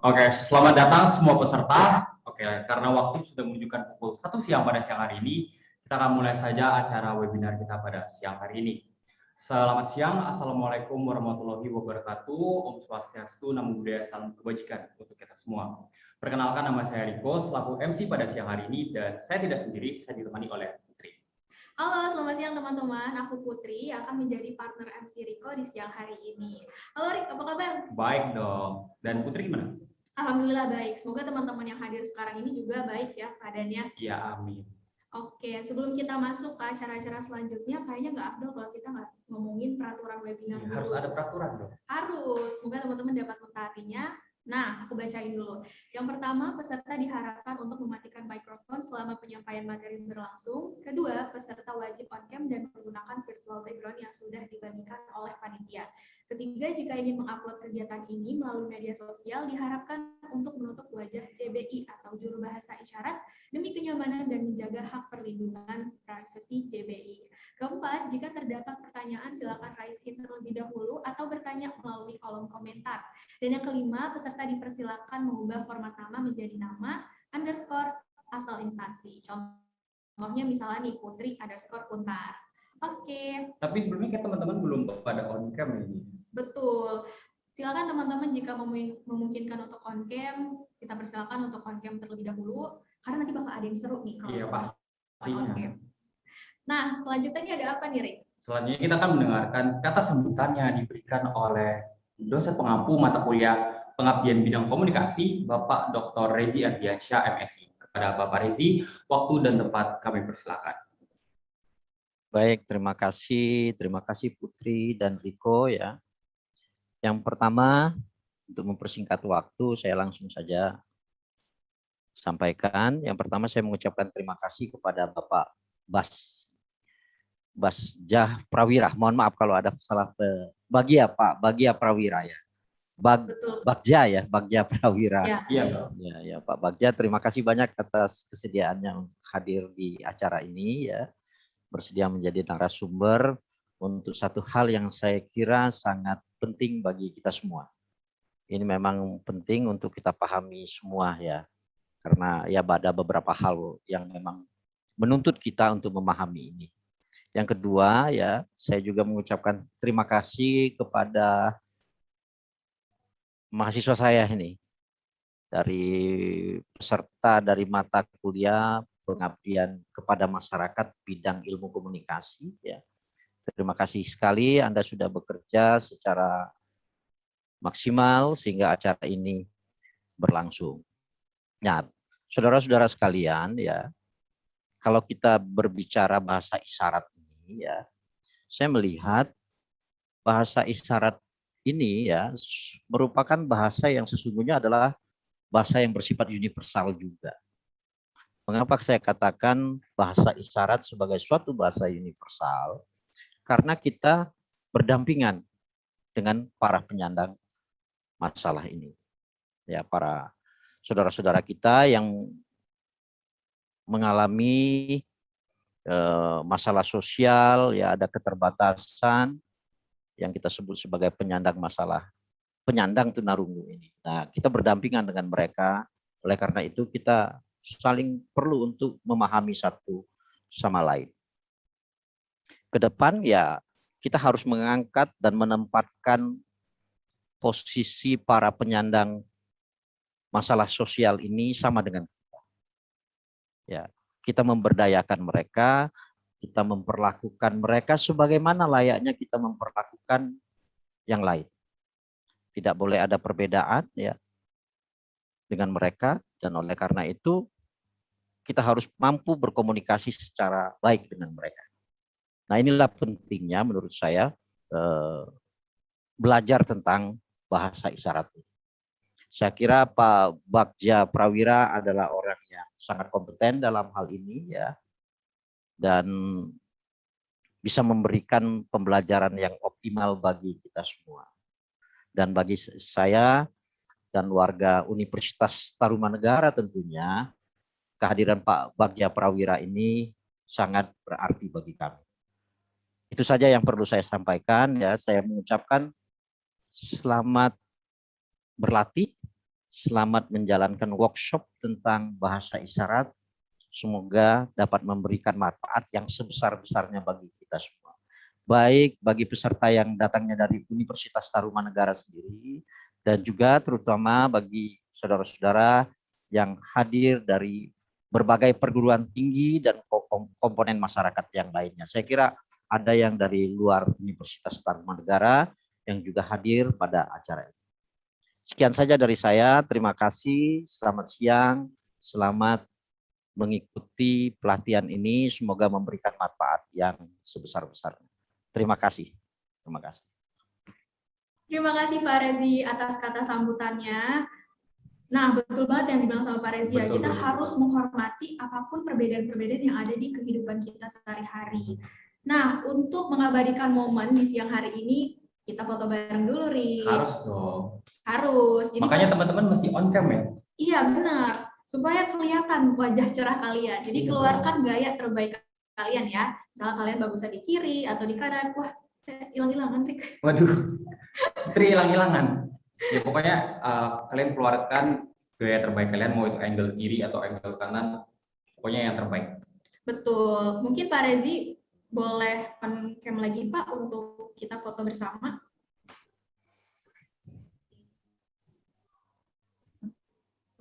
Oke, selamat datang semua peserta. Oke, karena waktu sudah menunjukkan pukul 1 siang pada siang hari ini, kita akan mulai saja acara webinar kita pada siang hari ini. Selamat siang, Assalamualaikum warahmatullahi wabarakatuh. Om Swastiastu, Namo Buddhaya, salam kebajikan untuk kita semua. Perkenalkan, nama saya Riko, selaku MC pada siang hari ini, dan saya tidak sendiri, saya ditemani oleh Putri. Halo, selamat siang teman-teman. Aku Putri, akan menjadi partner MC Riko di siang hari ini. Halo Rik, apa kabar? Baik dong. Dan Putri gimana? Alhamdulillah baik. Semoga teman-teman yang hadir sekarang ini juga baik ya keadaannya. Ya, amin. Oke, sebelum kita masuk ke acara-acara selanjutnya, kayaknya nggak afdol kalau kita nggak ngomongin peraturan webinar Ya, harus ada peraturan dong. Harus. Semoga teman-teman dapat mentaatinya. Nah, aku bacain dulu. Yang pertama, peserta diharapkan untuk mematikan mikrofon selama penyampaian materi berlangsung. Kedua, peserta wajib on cam dan menggunakan virtual background yang sudah dibandingkan oleh panitia. Ketiga, jika ingin mengupload kegiatan ini melalui media sosial, diharapkan untuk menutup wajah JBI atau juru bahasa isyarat demi kenyamanan dan menjaga hak perlindungan privasi JBI. Keempat, jika terdapat pertanyaan, silakan raise hand terlebih dahulu atau bertanya melalui kolom komentar. Dan yang kelima, peserta dipersilakan mengubah format nama menjadi nama underscore asal instansi. Contohnya misalnya nih Putri underscore Puntar. Oke. Tapi sebelumnya teman-teman belum pada on cam ini. Betul. Silakan teman-teman jika memungkinkan untuk on cam, kita persilakan untuk on cam terlebih dahulu karena nanti bakal ada yang seru nih kalau Iya, pastinya. on cam. Nah, selanjutnya ada apa nih, Rik? Selanjutnya kita akan mendengarkan kata sambutan yang diberikan oleh dosen pengampu mata kuliah Pengabdian Bidang Komunikasi, Bapak Dr. Rezi Ardiansyah, MSI. Kepada Bapak Rezi, waktu dan tempat kami persilakan. Baik, terima kasih Putri dan Riko ya. Yang pertama, untuk mempersingkat waktu, saya langsung saja sampaikan. Yang pertama, saya mengucapkan terima kasih kepada Bapak Basjah Prawira. Mohon maaf kalau ada salah Bagia Prawira ya. Bagja ya, Bagja Prawira. Iya. Ya, Pak Bagja, terima kasih banyak atas kesediaannya hadir di acara ini ya. Bersedia menjadi narasumber untuk satu hal yang saya kira sangat penting bagi kita semua. Ini memang penting untuk kita pahami semua ya. Karena ya ada beberapa hal yang memang menuntut kita untuk memahami ini. Yang kedua ya, saya juga mengucapkan terima kasih kepada mahasiswa saya ini. Dari peserta dari mata kuliah pengabdian kepada masyarakat bidang ilmu komunikasi ya. Terima kasih sekali Anda sudah bekerja secara maksimal sehingga acara ini berlangsung. Nah, saudara-saudara sekalian ya, kalau kita berbicara bahasa isyarat ini ya, saya melihat bahasa isyarat ini ya merupakan bahasa yang sesungguhnya adalah bahasa yang bersifat universal juga. Mengapa saya katakan bahasa isyarat sebagai suatu bahasa universal? Karena kita berdampingan dengan para penyandang masalah ini. Ya, para saudara-saudara kita yang mengalami masalah sosial, ya ada keterbatasan yang kita sebut sebagai penyandang tunarungu ini. Nah, kita berdampingan dengan mereka. Oleh karena itu kita saling perlu untuk memahami satu sama lain. Ke depan ya kita harus mengangkat dan menempatkan posisi para penyandang masalah sosial ini sama dengan kita. Ya, kita memberdayakan mereka, kita memperlakukan mereka sebagaimana layaknya kita memperlakukan yang lain. Tidak boleh ada perbedaan ya dengan mereka, dan oleh karena itu kita harus mampu berkomunikasi secara baik dengan mereka. Nah, inilah pentingnya menurut saya belajar tentang bahasa isyarat. Saya kira Pak Bagja Prawira adalah orang yang sangat kompeten dalam hal ini ya, dan bisa memberikan pembelajaran yang optimal bagi kita semua. Dan bagi saya dan warga Universitas Tarumanegara tentunya, kehadiran Pak Bagja Prawira ini sangat berarti bagi kami. Itu saja yang perlu saya sampaikan ya. Saya mengucapkan selamat berlatih selamat menjalankan workshop tentang bahasa isyarat. Semoga dapat memberikan manfaat yang sebesar-besarnya bagi kita semua. Baik bagi peserta yang datangnya dari Universitas Tarumanegara sendiri, dan juga terutama bagi saudara-saudara yang hadir dari berbagai perguruan tinggi dan komponen masyarakat yang lainnya. Saya kira ada yang dari luar Universitas Tarumanegara yang juga hadir pada acara ini. Sekian saja dari saya. Terima kasih. Selamat siang. Selamat mengikuti pelatihan ini. Semoga memberikan manfaat yang sebesar-besarnya. Terima kasih. Terima kasih. Terima kasih Pak Rezi atas kata sambutannya. Nah, betul banget yang dibilang sama Pak Rezi ya. Kita harus menghormati apapun perbedaan-perbedaan yang ada di kehidupan kita sehari-hari. Nah, untuk mengabadikan momen di siang hari ini, kita foto bareng dulu, Ri. Harus dong. Harus. Jadi makanya teman-teman mesti on cam ya. Iya, benar. Supaya kelihatan wajah cerah kalian. Jadi keluarkan gaya terbaik kalian ya. Misalnya kalian bagusnya di kiri atau di kanan. Wah, saya hilang-hilangan, Rik. Waduh, Tri hilang-hilangan. Ya pokoknya kalian keluarkan gaya terbaik kalian, mau itu angle kiri atau angle kanan, pokoknya yang terbaik. Betul. Mungkin Pak Rezi boleh on cam lagi Pak untuk kita foto bersama.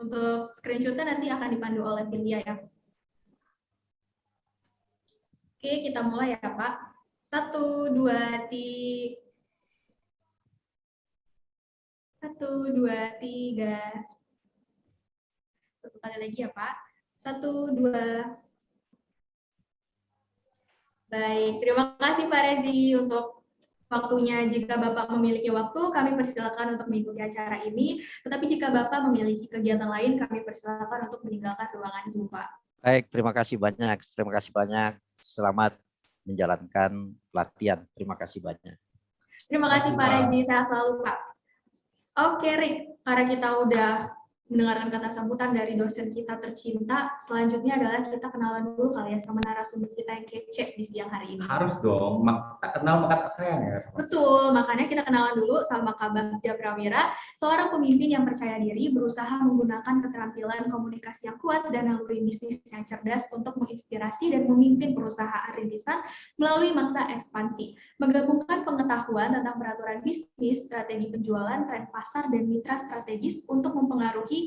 Untuk screenshotnya nanti akan dipandu oleh Vindia ya. Oke, kita mulai ya Pak. 1, 2, 3. 1, 2, 3. Satu kali lagi ya Pak. 1, 2. Baik, terima kasih Pak Rezi untuk waktunya. Jika Bapak memiliki waktu, kami persilakan untuk mengikuti acara ini. Tetapi jika Bapak memiliki kegiatan lain, kami persilakan untuk meninggalkan ruangan Zoom, Pak. Baik, terima kasih banyak. Terima kasih banyak. Selamat menjalankan pelatihan. Terima kasih banyak. Terima kasih Pak Rezi, sehat selalu Pak. Oke Rik, karena kita udah mendengarkan kata sambutan dari dosen kita tercinta, selanjutnya adalah kita kenalan dulu kali ya sama narasumber kita yang kece di siang hari ini. Harus dong, tak kenal maka tak sayang ya. Betul, makanya kita kenalan dulu sama Kak Bagja Prawira, seorang pemimpin yang percaya diri, berusaha menggunakan keterampilan komunikasi yang kuat dan naluri bisnis yang cerdas untuk menginspirasi dan memimpin perusahaan rintisan melalui masa ekspansi, menggabungkan pengetahuan tentang peraturan bisnis, strategi penjualan, tren pasar, dan mitra strategis untuk mempengaruhi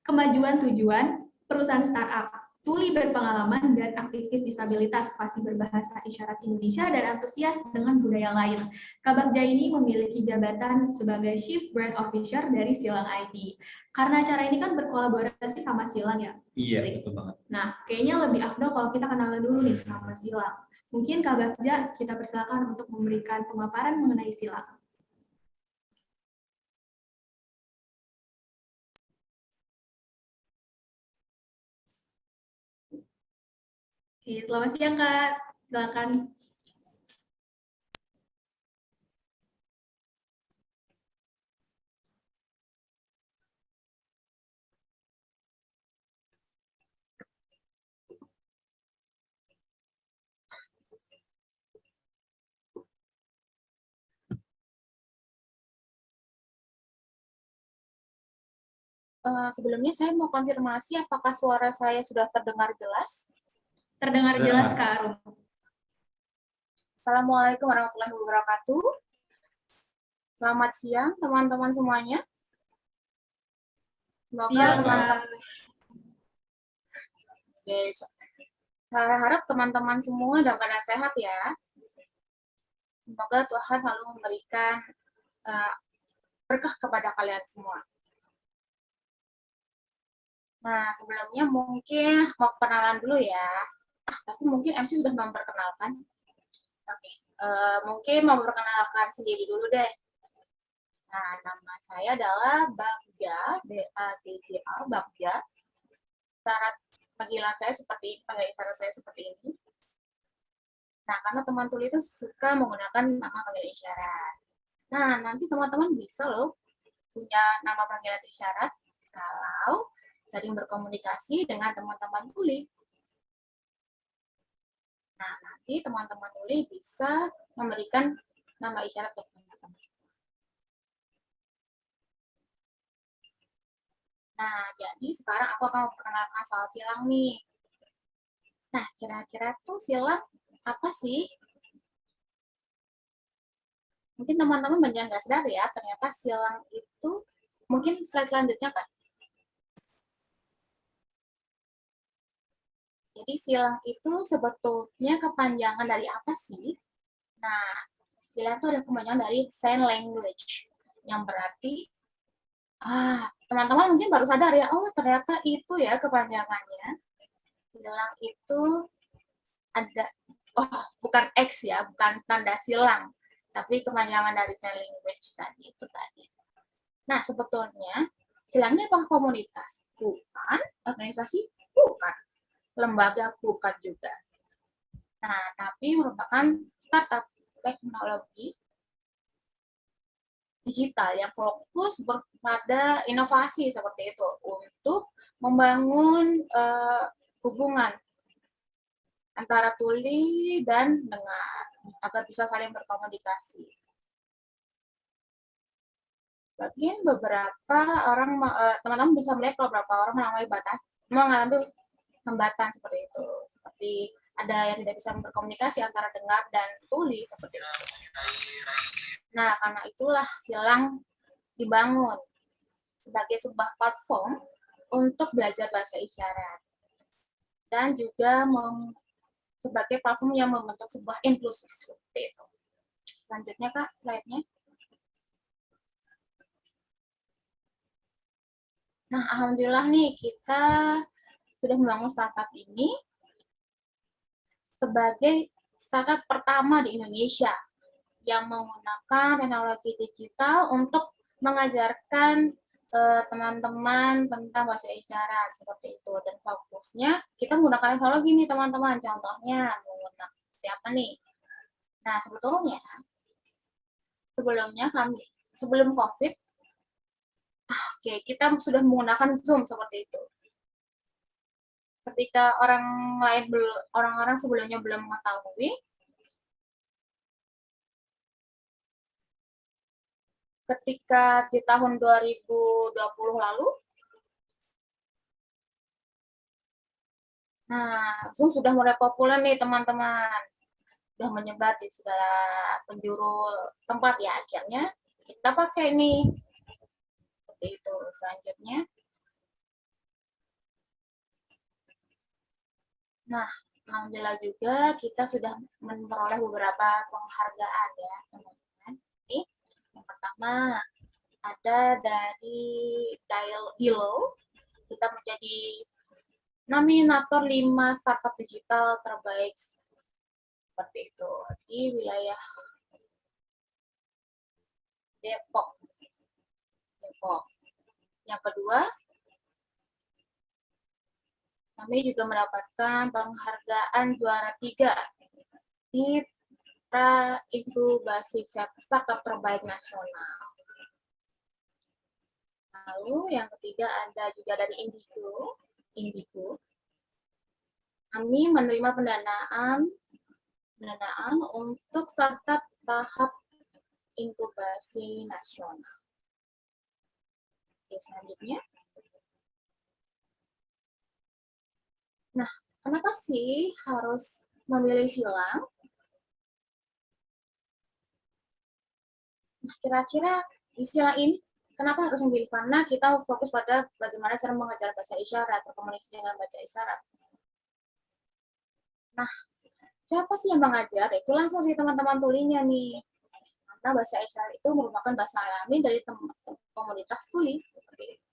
kemajuan tujuan perusahaan startup. Tuli berpengalaman dan aktivis disabilitas, fasih berbahasa isyarat Indonesia, dan antusias dengan budaya lain. Kak Bagja ini memiliki jabatan sebagai Chief Brand Officer dari Silang ID. Karena acara ini kan berkolaborasi sama Silang ya? Iya, betul banget. Nah, kayaknya lebih afdol kalau kita kenalan dulu nih sama Silang. Mungkin Kak Bagja kita persilakan untuk memberikan pemaparan mengenai Silang. Oke, selamat siang Kak, silakan. Sebelumnya saya mau konfirmasi apakah suara saya sudah terdengar jelas? Terdengar jelas Kak Arum. Assalamualaikum warahmatullahi wabarakatuh. Selamat siang teman-teman semuanya. Semoga teman-teman, saya harap teman-teman semua dalam keadaan sehat ya. Semoga Tuhan selalu memberikan berkah kepada kalian semua. Nah, sebelumnya mungkin mau kenalan dulu ya. Tapi mungkin MC sudah memperkenalkan. Oke, mungkin mau memperkenalkan sendiri dulu deh. Nah, nama saya adalah Bagja, B-A-G-J-A, Bagja. Syarat panggilan saya seperti panggilan isyarat saya seperti ini. Nah, karena teman tuli itu suka menggunakan nama panggilan isyarat. Nah, nanti teman-teman bisa loh punya nama panggilan isyarat kalau sering berkomunikasi dengan teman-teman tuli. Nah, nanti teman-teman tuli bisa memberikan nama isyarat ke teman-teman. Nah, jadi sekarang aku akan memperkenalkan soal silang nih. Nah, kira-kira tuh silang apa sih? Mungkin teman-teman banyak nggak sadar ya, ternyata silang itu, mungkin slide selanjutnya Kak. Jadi silang itu sebetulnya kepanjangan dari apa sih? Nah, silang itu ada kepanjangan dari sign language, yang berarti, teman-teman mungkin baru sadar ya, oh ternyata itu ya kepanjangannya. Silang itu ada, oh bukan X ya, bukan tanda silang, tapi kepanjangan dari sign language tadi itu tadi. Nah, sebetulnya silangnya apa? Komunitas? Bukan. Organisasi? Bukan. Lembaga? Bukan juga. Nah, tapi merupakan startup teknologi digital yang fokus pada inovasi seperti itu untuk membangun hubungan antara tuli dan dengar agar bisa saling berkomunikasi. Bagian beberapa orang, teman-teman bisa melihat kalau beberapa orang mengalami hambatan seperti itu. Seperti ada yang tidak bisa berkomunikasi antara dengar dan tuli seperti itu. Nah, karena itulah silang dibangun sebagai sebuah platform untuk belajar bahasa isyarat. Dan juga sebagai platform yang membentuk sebuah inklusif seperti itu. Selanjutnya Kak, slide-nya. Nah, alhamdulillah nih kita sudah membangun startup ini sebagai startup pertama di Indonesia yang menggunakan teknologi digital untuk mengajarkan teman-teman tentang bahasa isyarat seperti itu. Dan fokusnya kita menggunakan teknologi nih teman-teman. Contohnya menggunakan seperti apa nih? Nah, sebetulnya sebelum COVID, kita sudah menggunakan Zoom seperti itu. Ketika orang-orang sebelumnya belum mengetahui, ketika di tahun 2020 lalu, nah Zoom sudah mulai populer nih teman-teman, sudah menyebar di segala penjuru tempat ya, akhirnya kita pakai nih seperti itu. Selanjutnya, nah alhamdulillah juga kita sudah memperoleh beberapa penghargaan ya teman-teman. Ini yang pertama ada dari Dilo, kita menjadi nominator 5 startup digital terbaik seperti itu di wilayah Depok. Yang kedua, kami juga mendapatkan penghargaan juara 3 di Pra Inkubasi Startup Terbaik Nasional. Lalu yang ketiga ada juga dari Indigo. Kami menerima pendanaan untuk startup tahap inkubasi nasional. Oke, selanjutnya. Nah, kenapa sih harus memilih silang? Nah, kira-kira di silang ini kenapa harus memilih? Karena kita fokus pada bagaimana cara mengajar bahasa isyarat, berkomunikasi dengan bahasa isyarat. Nah, siapa sih yang mengajar? Itu langsung dari teman-teman tulinya nih. Karena bahasa isyarat itu merupakan bahasa alami dari komunitas tuli. Seperti itu.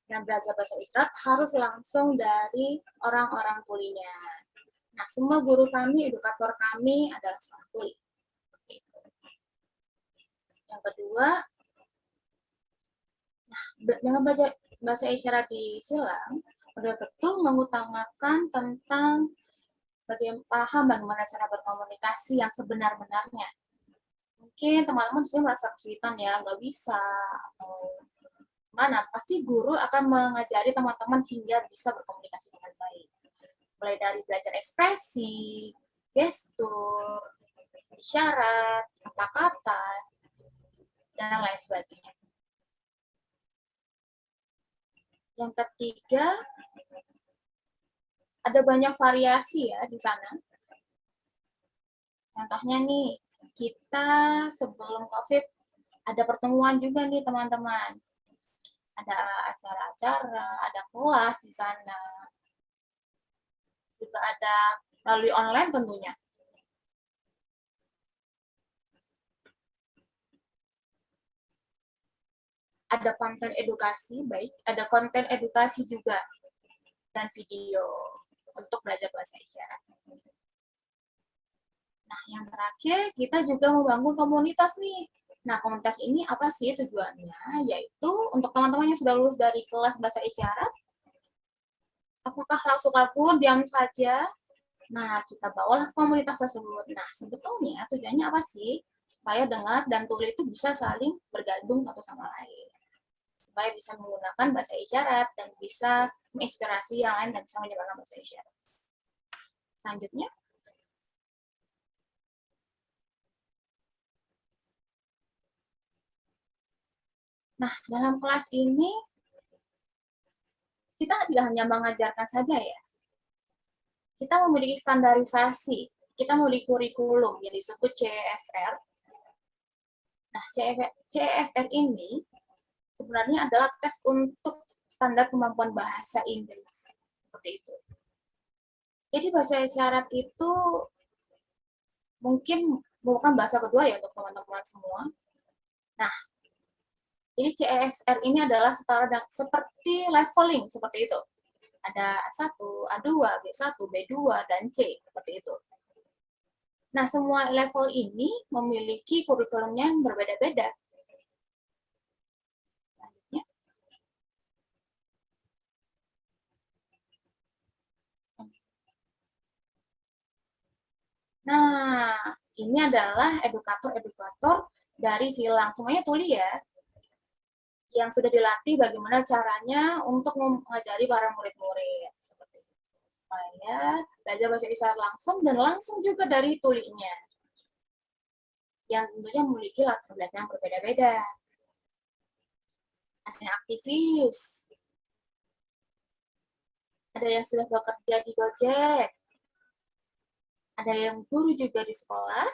Dan belajar bahasa isyarat harus langsung dari orang-orang tulinya. Nah, semua guru kami, edukator kami adalah seorang tuli. Yang kedua, nah, dengan bahasa isyarat di silang, betul-betul mengutamakan tentang bagaimana cara berkomunikasi yang sebenar-benarnya. Mungkin teman-teman di sini merasa kesulitan ya, nggak bisa, atau mana, pasti guru akan mengajari teman-teman hingga bisa berkomunikasi dengan baik. Mulai dari belajar ekspresi, gestur, isyarat, kata-kata, dan lain sebagainya. Yang ketiga, ada banyak variasi ya di sana. Contohnya nih, kita sebelum COVID ada pertemuan juga nih teman-teman. Ada acara-acara, ada kelas di sana. Juga ada melalui online tentunya. Ada konten edukasi, baik, ada konten edukasi juga, dan video untuk belajar bahasa isyarat. Nah, yang terakhir, kita juga membangun komunitas nih. Nah, komunitas ini apa sih tujuannya? Yaitu untuk teman-teman yang sudah lulus dari kelas bahasa isyarat, apakah langsung kabur, diam saja? Nah, kita bawalah komunitas tersebut. Nah, sebetulnya tujuannya apa sih? Supaya dengar dan tuli itu bisa saling bergabung satu sama lain. Supaya bisa menggunakan bahasa isyarat dan bisa menginspirasi yang lain dan bisa menyebarkan bahasa isyarat. Selanjutnya, nah dalam kelas ini kita tidak hanya mengajarkan saja ya, kita memiliki standarisasi, kita memiliki kurikulum yang disebut CEFR. Nah, CEFR ini sebenarnya adalah tes untuk standar kemampuan bahasa Inggris. Seperti itu. Jadi bahasa isyarat itu mungkin bukan bahasa kedua ya untuk teman-teman semua. Nah, jadi CEFR ini adalah seperti leveling, seperti itu. Ada A1, A2, B1, B2, dan C, seperti itu. Nah, semua level ini memiliki kurikulumnya yang berbeda-beda. Nah, ini adalah edukator-edukator dari silang. Semuanya tuli ya, yang sudah dilatih bagaimana caranya untuk mengajari para murid-murid. Seperti itu. Supaya belajar bahasa isyarat langsung dan langsung juga dari tulinya. Yang tentunya memiliki latar belakang yang berbeda-beda. Ada yang aktivis, ada yang sudah bekerja di Gojek, ada yang guru juga di sekolah,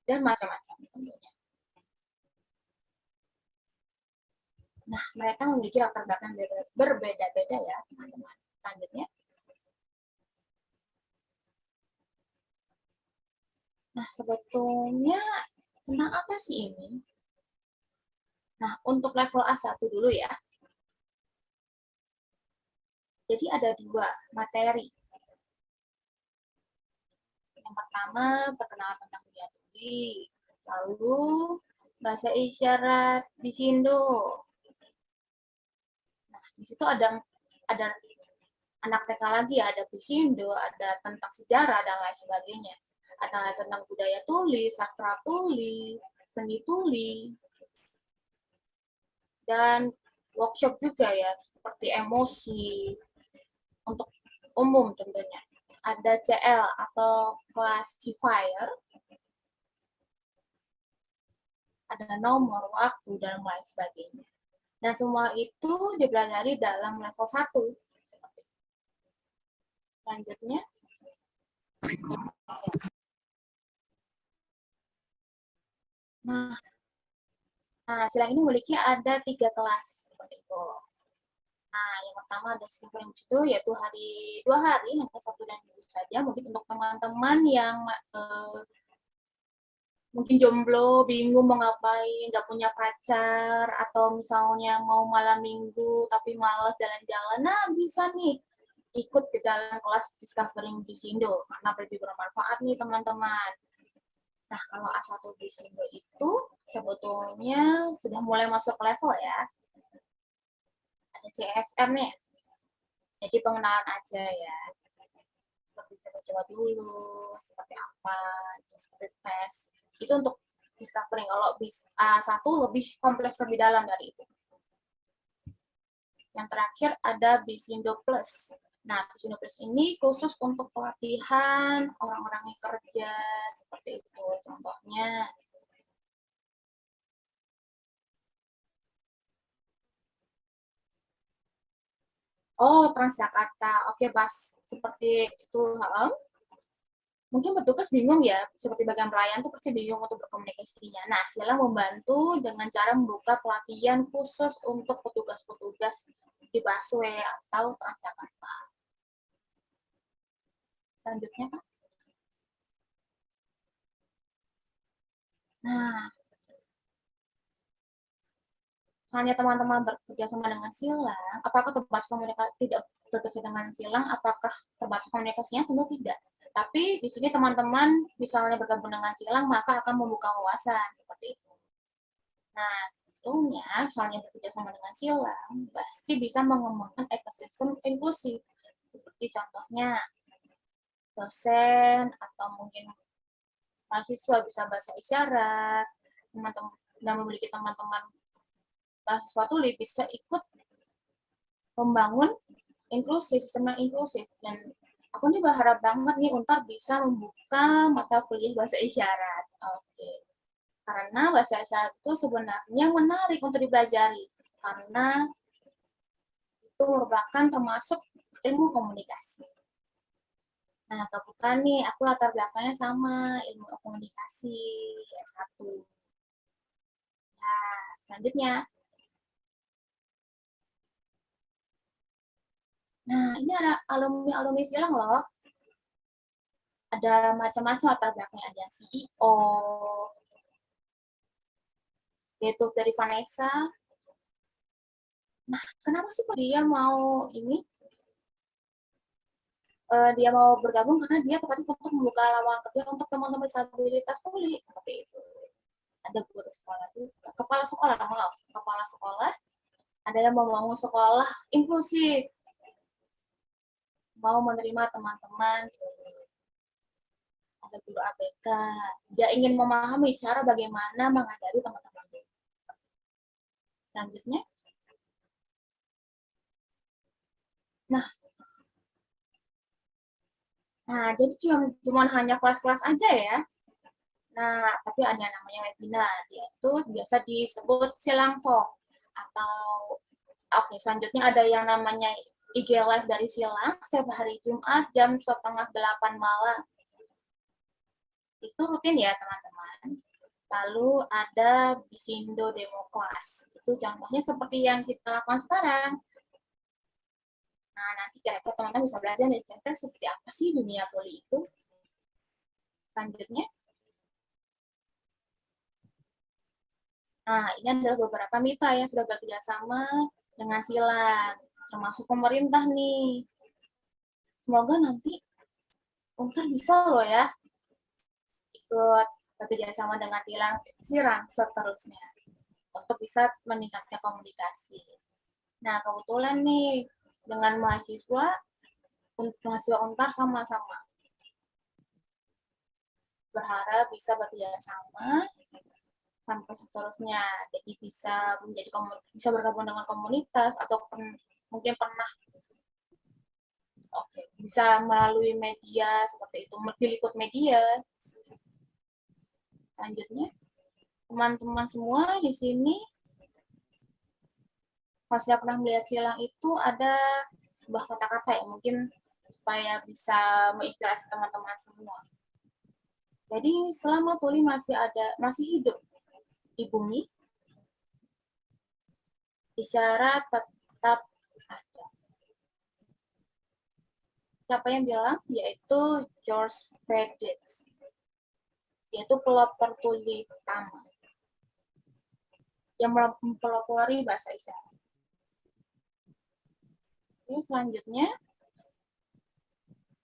dan macam-macam tentunya. Nah, mereka memiliki latar belakang berbeda-beda ya, teman-teman. Selanjutnya. Nah, sebetulnya tentang apa sih ini? Nah, untuk level A1 dulu ya. Jadi ada 2 materi. Yang pertama, perkenalan tentang dunia tuli. Lalu, bahasa isyarat di Sindo. Nah, di situ ada anak TK lagi ya, ada Bisindo, ada tentang sejarah, dan lain sebagainya. Ada tentang budaya tuli, sastra tuli, seni tuli, dan workshop juga ya, seperti emosi, untuk umum tentunya. Ada CL atau classifier, ada nomor, waktu, dan lain sebagainya. Dan semua itu dipelajari dalam level 1. Selanjutnya. Nah, silang ini memiliki ada 3 kelas. Seperti itu. Nah, yang pertama ada skill itu yaitu 2 hari, hanya Sabtu dan Minggu saja. Mungkin untuk teman-teman yang mungkin jomblo, bingung mau ngapain, nggak punya pacar, atau misalnya mau malam minggu tapi malas jalan-jalan, nah bisa nih ikut ke dalam kelas Discovering Bisindo, karena lebih bermanfaat nih teman-teman. Nah, kalau A1 Bisindo itu sebetulnya sudah mulai masuk level ya. Ada CFM nih, jadi pengenalan aja ya. Seperti coba-coba dulu, seperti apa, seperti tes. Itu untuk discovering. Kalau A1 lebih kompleks, lebih dalam dari itu. Yang terakhir ada Bisindo Plus. Nah, Bisindo Plus ini khusus untuk pelatihan orang-orang yang kerja, seperti itu. Contohnya, Oh, Transjakarta. Oke, Bas. Seperti itu. Mungkin petugas bingung ya, seperti bagian pelayan tuh pasti bingung untuk berkomunikasinya. Nah, Silang membantu dengan cara membuka pelatihan khusus untuk petugas-petugas di busway atau Transjakarta. Selanjutnya, Kak. Nah, hanya teman-teman bekerja sama dengan Silang, apakah terbatas komunikasi tidak bekerja dengan Silang, apakah terbatas komunikasinya? Tentu tidak. Tapi di sini teman-teman misalnya bergabung dengan Silang, maka akan membuka wawasan seperti itu. Nah, tentunya misalnya bekerja sama dengan Silang, pasti bisa mengembangkan ekosistem inklusif. Seperti contohnya dosen atau mungkin mahasiswa bisa bahasa isyarat, teman-teman dan memiliki teman-teman mahasiswa tuli bisa ikut membangun inklusif, sistem yang inklusif. Dan aku nih berharap banget nih Untar bisa membuka mata kuliah bahasa isyarat. Oke. Karena bahasa isyarat itu sebenarnya menarik untuk dipelajari. Karena itu merupakan termasuk ilmu komunikasi. Nah, kebetulan nih aku latar belakangnya sama ilmu komunikasi S1. Nah, selanjutnya. Nah, ini ada alumni-alumni Silang loh. Ada macam-macam latar belakangnya, ada CEO, yaitu dari Vanessa. Nah, kenapa sih dia mau ini? Dia mau bergabung karena dia tertarik untuk membuka lowongan kerja untuk teman-teman disabilitas tuli seperti itu. Ada guru sekolah juga, kepala sekolah, ada yang membangun sekolah inklusif, mau menerima teman-teman, ada guru ABK, dia ingin memahami cara bagaimana mengajari teman-teman. Selanjutnya, nah jadi cuma hanya kelas-kelas aja ya. Nah, tapi ada yang namanya webinar, yaitu biasa disebut Silang Talk. Atau, oke, selanjutnya ada yang namanya IG Live dari Silang, setiap hari Jumat jam 7:30 malam. Itu rutin ya, teman-teman. Lalu ada Bisindo Demo Class. Itu contohnya seperti yang kita lakukan sekarang. Nah, nanti kira-kira teman-teman bisa belajar dan kira-kira seperti apa sih dunia tuli itu. Selanjutnya, nah, ini adalah beberapa mitra yang sudah bekerja sama dengan Silang, termasuk pemerintah nih. Semoga nanti Untar bisa loh ya ikut bekerja sama dengan Silang seterusnya untuk bisa meningkatkan komunikasi. Nah, kebetulan nih dengan mahasiswa Untar sama-sama berharap bisa bekerja sama sampai seterusnya, jadi bisa bergabung dengan komunitas atau mungkin pernah bisa melalui media seperti itu, meliput media. Selanjutnya, teman-teman semua di sini kalau saya pernah melihat Silang itu ada sebuah kata-kata ya, mungkin supaya bisa menginspirasi teman-teman semua. Jadi selama tuli masih hidup di bumi, isyarat tetap ada. Siapa yang bilang? Yaitu George Friedrich, yaitu pelopor tuli pertama yang mempelopori bahasa isyarat. Oke, selanjutnya,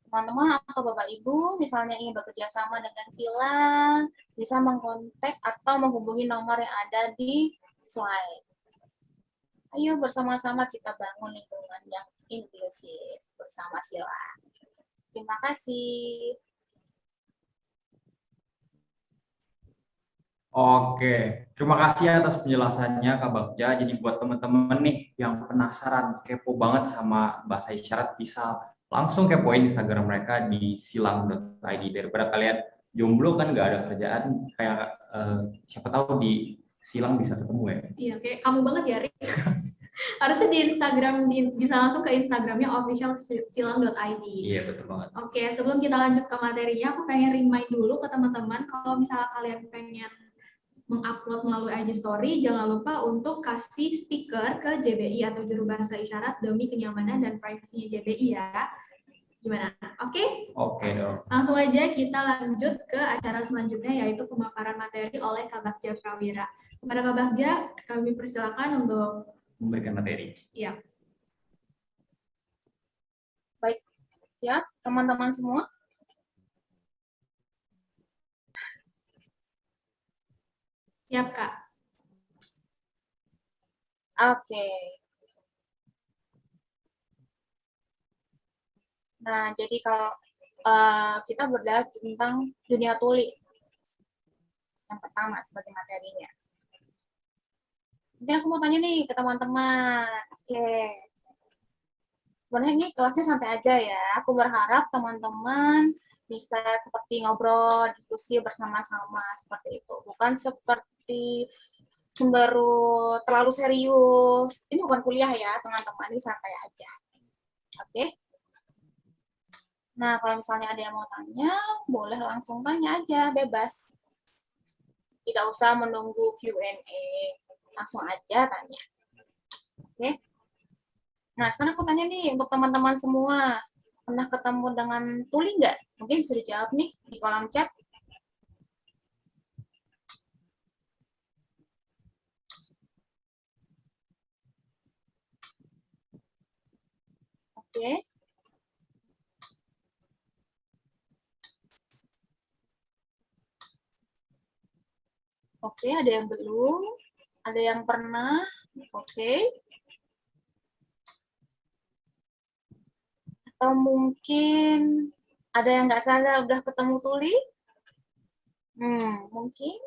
teman-teman atau Bapak Ibu misalnya ingin bekerja sama dengan Silang, bisa mengkontak atau menghubungi nomor yang ada di slide. Ayo bersama-sama kita bangun lingkungan yang inklusif bersama Silang. Terima kasih. Oke, terima kasih atas penjelasannya Kak Bagja. Jadi buat teman-teman nih yang penasaran, kepo banget sama bahasa isyarat, bisa langsung kepoin Instagram mereka di silang.id. Daripada kalian jomblo kan nggak ada kerjaan, kayak siapa tahu di Silang bisa ketemu ya. Iya, kayak kamu banget ya, Rik. Harusnya di Instagram, bisa langsung ke Instagramnya officialsilang.id. Iya, betul banget. Oke, sebelum kita lanjut ke materinya, aku pengen remind dulu ke teman-teman, kalau misalnya kalian pengen mengupload melalui IG Story, jangan lupa untuk kasih stiker ke JBI atau Juru Bahasa Isyarat demi kenyamanan dan privasinya JBI ya. Gimana? Oke? Oke dong. Langsung aja kita lanjut ke acara selanjutnya, yaitu pemaparan materi oleh Kak Bagja Prawira. Kepada Kak Bagja, kami persilakan untuk Memberikan materi. ya. Baik, siap teman-teman semua? Siap, Kak. Oke. Nah, jadi kalau kita belajar tentang dunia tuli. Yang pertama sebagai materinya. Mungkin aku mau tanya nih ke teman-teman. Oke. Sebenarnya ini kelasnya santai aja ya. Aku berharap teman-teman bisa seperti ngobrol, diskusi bersama-sama seperti itu. Bukan seperti baru terlalu serius. Ini bukan kuliah ya, teman-teman. Ini santai aja. Oke. Nah, kalau misalnya ada yang mau tanya, boleh langsung tanya aja, bebas. Tidak usah menunggu Q&A. Langsung aja tanya. Oke. Nah, sekarang aku tanya nih untuk teman-teman semua. Pernah ketemu dengan tuli nggak? Mungkin bisa dijawab nih di kolom chat. Oke. Oke, ada yang belum. Ada yang pernah. Oke. Atau mungkin ada yang nggak sadar udah ketemu tuli? Mungkin.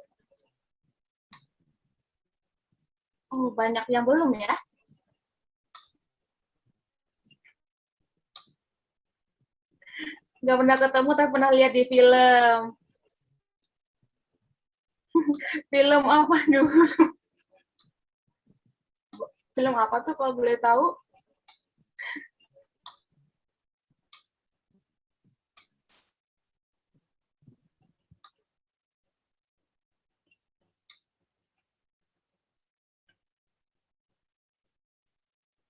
Oh, banyak yang belum ya. Nggak pernah ketemu, tapi pernah lihat di film. Film apa dulu? Film apa tuh kalau boleh tahu?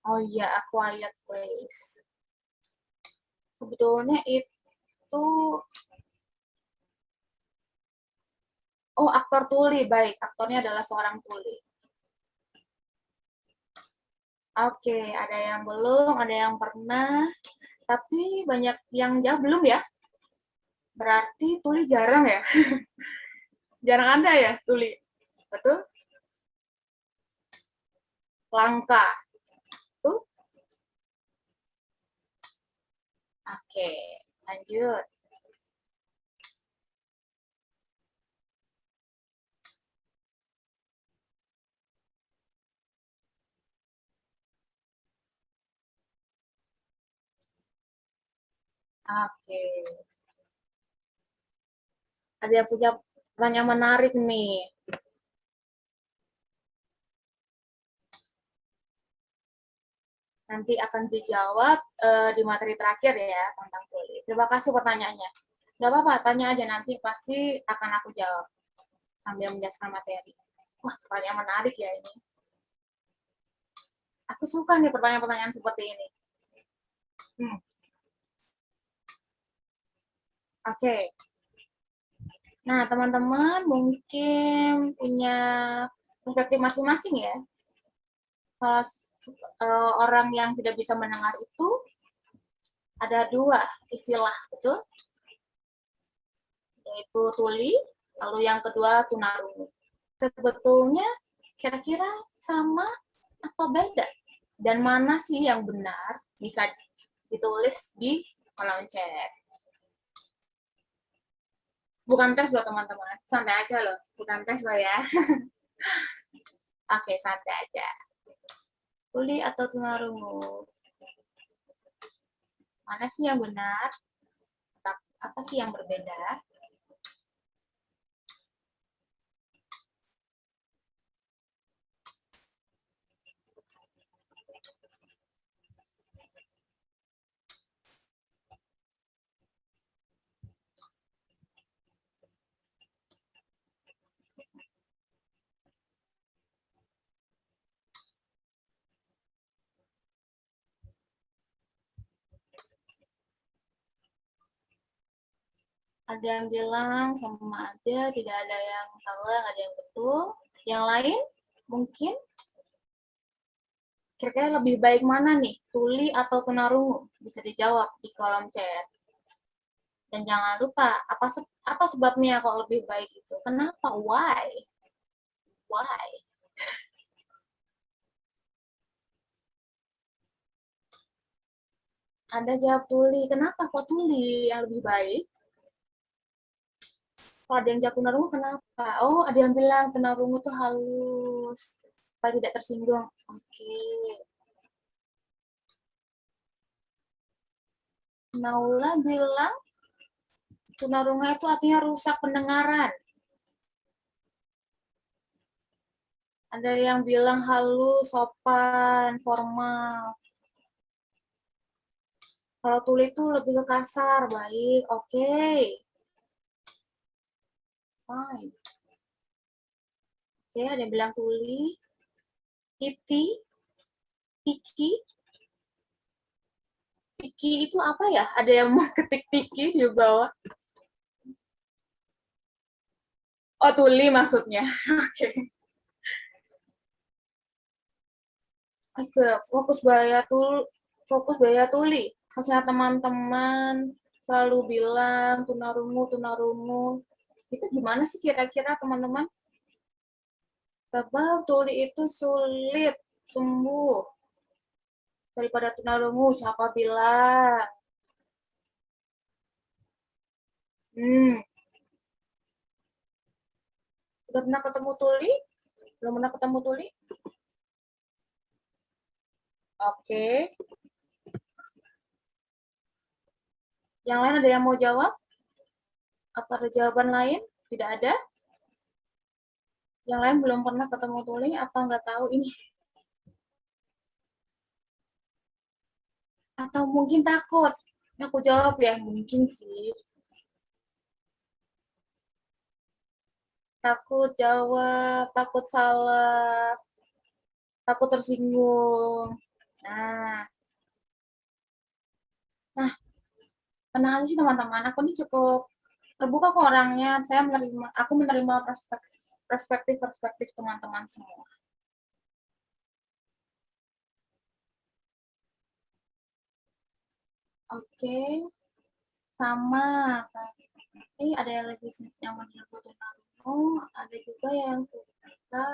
Oh iya, A Quiet Place. Sebetulnya itu, oh aktor tuli, baik. Aktornya adalah seorang tuli. Oke, ada yang belum, ada yang pernah, tapi banyak yang jawab belum ya. Berarti tuli jarang ya? Jarang ada ya tuli, betul? Langka. Tuh. Oke, lanjut. Oke. Ada yang punya pertanyaan menarik nih. Nanti akan dijawab di materi terakhir ya tentang tuli. Terima kasih pertanyaannya. Nggak apa-apa, tanya aja nanti pasti akan aku jawab sambil menjelaskan materi. Wah, pertanyaan menarik ya ini. Aku suka nih pertanyaan-pertanyaan seperti ini. Oke. Nah, teman-teman mungkin punya perspektif masing-masing ya. Orang yang tidak bisa mendengar itu ada dua istilah, betul? Yaitu tuli, lalu yang kedua tunarungu. Sebetulnya kira-kira sama atau beda? Dan mana sih yang benar? Bisa ditulis di kolom chat. Bukan tes loh teman-teman, santai aja loh. Bukan tes loh ya. Oke, santai aja. Tuli atau tunarungu? Mana sih yang benar? Apa sih yang berbeda? Ada yang bilang sama aja, tidak ada yang salah, ada yang betul. Yang lain mungkin kira-kira lebih baik mana nih, tuli atau tunarungu? Bisa dijawab di kolom chat. Dan jangan lupa, apa sebabnya kok lebih baik itu? Kenapa? Why? Why? Ada jawab tuli. Kenapa kok tuli yang lebih baik? Kalau ada yang jawab tunarungu, kenapa? Oh, ada yang bilang tunarungu itu halus, supaya tidak tersinggung. Oke. Naula bilang tunarungu itu artinya rusak pendengaran. Ada yang bilang halus, sopan, formal. Kalau tuli itu lebih ke kasar, baik, oke. Fine. Oke, ada yang bilang tuli. Iti, tiki. Tiki itu apa ya? Ada yang mau ketik tiki di bawah. Oh, tuli maksudnya. Oke. Oke, fokus bahaya tuli. Misalnya teman-teman selalu bilang tunarungu, tunarungu. Itu gimana sih kira-kira teman-teman? Sebab tuli itu sulit sembuh daripada tunarungu. Siapa bilang? Udah pernah ketemu tuli? Belum pernah ketemu tuli? Oke. Yang lain ada yang mau jawab? Apa ada jawaban lain? Tidak ada? Yang lain belum pernah ketemu tuli, apa nggak tahu ini? Atau mungkin takut? Aku jawab ya, mungkin sih. Takut jawab, takut salah, takut tersinggung. Nah, tenang aja sih teman-teman. Aku ini cukup terbuka kok orangnya. Aku menerima perspektif teman-teman semua. Oke, sama. Ada yang lagi yang menyebut tunarungu, ada juga yang kita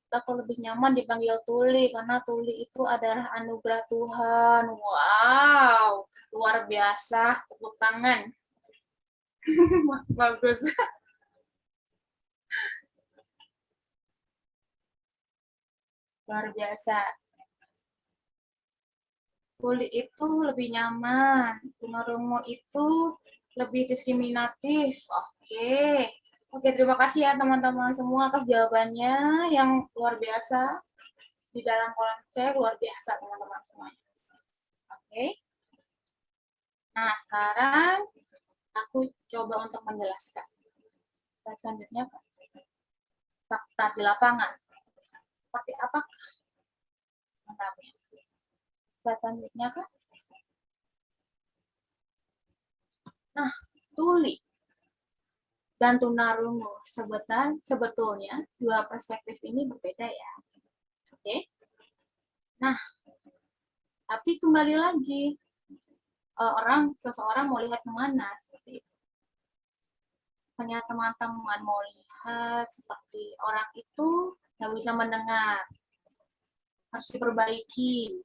atau lebih nyaman dipanggil tuli karena tuli itu adalah anugerah Tuhan. Wow, luar biasa. Tepuk tangan. Bagus. Luar biasa. Tuli itu lebih nyaman, tunarungu itu lebih diskriminatif. Oke. Oke, terima kasih ya teman-teman semua atas jawabannya yang luar biasa. Di dalam kolom chat luar biasa teman-teman semuanya. Oke. Nah, sekarang aku coba untuk menjelaskan. Selanjutnya, fakta di lapangan. Seperti apa? Mantapnya. Selanjutnya, Kak. Nah, tuli dan tunarungu sebetulnya dua perspektif ini berbeda ya. Oke. Nah, tapi kembali lagi seseorang mau lihat kemana seperti itu. Misalnya teman-teman mau lihat seperti orang itu nggak bisa mendengar, harus diperbaiki,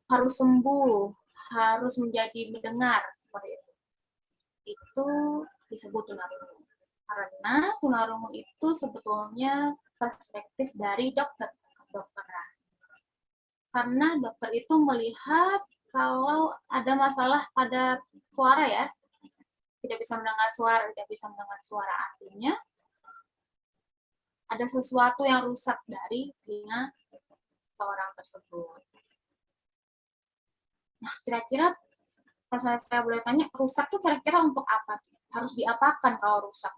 harus sembuh, harus menjadi mendengar seperti itu. Itu disebut tunarungu. Karena tunarungu itu sebetulnya perspektif dari kedokteran. Karena dokter itu melihat kalau ada masalah pada suara ya, tidak bisa mendengar suara artinya ada sesuatu yang rusak dari telinga seorang tersebut. Nah, kira-kira kalau saya boleh tanya, rusak itu kira-kira untuk apa? Harus diapakan kalau rusak?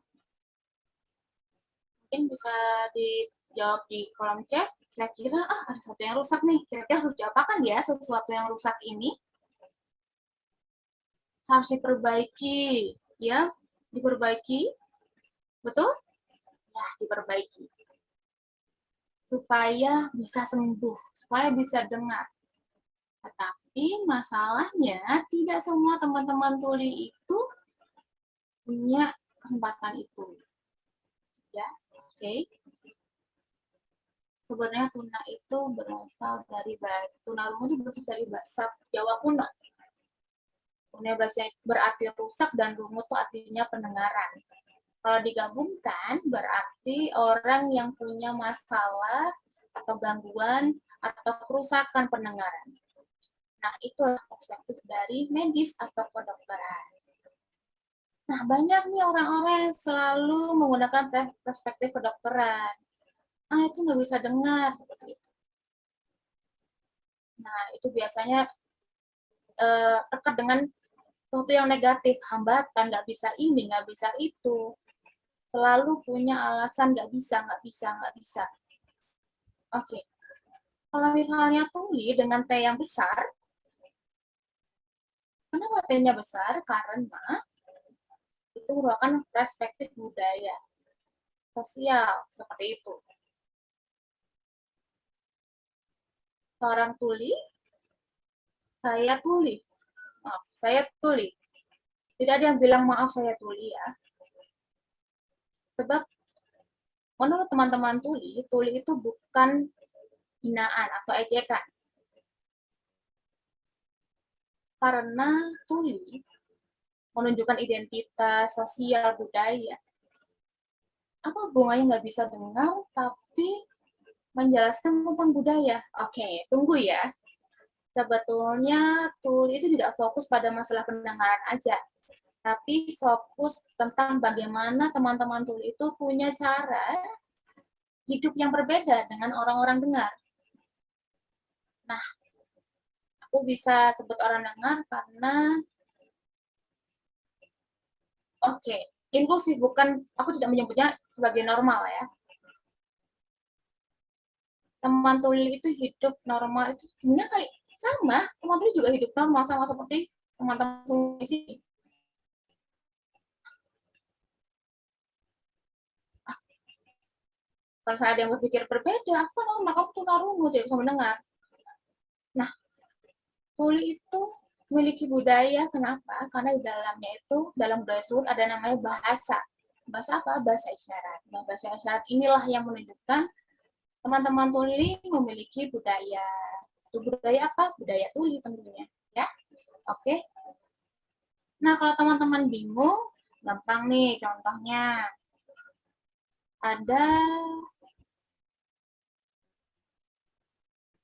Mungkin bisa dijawab di kolom chat. Kira-kira ada sesuatu yang rusak nih. Kira-kira harus diapakan ya sesuatu yang rusak ini? Harus diperbaiki. ya diperbaiki, betul? Ya, diperbaiki supaya bisa sembuh, supaya bisa dengar. Tetapi masalahnya tidak semua teman-teman tuli itu punya kesempatan itu. Ya, oke. Sebenarnya tuna itu berasal dari tunarungu itu berasal dari bahasa Jawa kuno. Tuna berarti rusak dan rungu itu artinya pendengaran. Kalau digabungkan berarti orang yang punya masalah atau gangguan atau kerusakan pendengaran. Nah, itulah perspektif dari medis atau kedokteran. Nah, banyak nih orang-orang yang selalu menggunakan perspektif kedokteran. Itu nggak bisa dengar, seperti itu. Nah, itu biasanya terkait dengan sesuatu yang negatif, hambatan, nggak bisa ini, nggak bisa itu. Selalu punya alasan nggak bisa, nggak bisa, nggak bisa. Oke. Kalau misalnya tuli dengan T yang besar, kenapa T-nya besar? Karena itu merupakan perspektif budaya, sosial, seperti itu. Seorang tuli, saya tuli. Maaf, saya tuli. Tidak ada yang bilang maaf saya tuli ya. Sebab menurut teman-teman tuli itu bukan hinaan atau ejekan. Karena tuli menunjukkan identitas sosial budaya. Apa hubungannya nggak bisa dengar, tapi menjelaskan tentang budaya? Oke, tunggu ya. Sebetulnya tuli itu tidak fokus pada masalah pendengaran aja, tapi fokus tentang bagaimana teman-teman tuli itu punya cara hidup yang berbeda dengan orang-orang dengar. Nah, aku bisa sebut orang dengar karena inklusif, bukan, aku tidak menyebutnya sebagai normal ya. Teman tuli itu hidup normal itu sebenarnya kayak sama, teman tuli juga hidup normal sama seperti teman-teman di sini. Kalau saya ada yang berpikir berbeda, aku kan normal, aku tunarungu, tidak bisa mendengar. Nah, tuli itu memiliki budaya, kenapa? Karena di dalamnya itu, dalam budaya tersebut ada namanya bahasa. Bahasa apa? Bahasa isyarat. Nah, bahasa isyarat inilah yang menunjukkan teman-teman tuli memiliki budaya. Itu budaya apa? Budaya tuli tentunya. Ya, oke. Nah, kalau teman-teman bingung, gampang nih contohnya. Ada